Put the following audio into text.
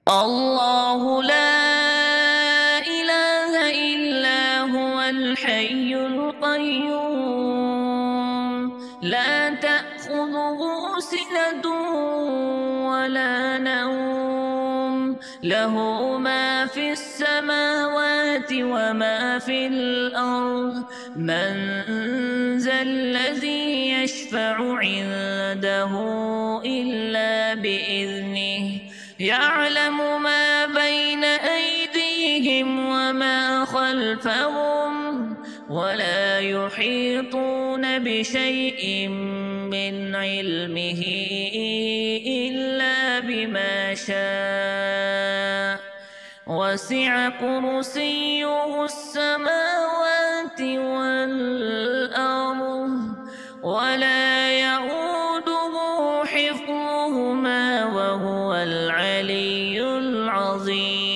الله لا إله إلا هو الحي القيوم لا تأخذه سنة ولا نوم له ما في السماوات وما في الأرض من ذا الذي يشفع عنده إلا بإذنه يعلم ما بين أيديهم وما خلفهم ولا يحيطون بشيء من علمه إلا بما شاء وسع كرسيه السماوات والأرض ولا يئوده حفظهما وهو العلي العظيم.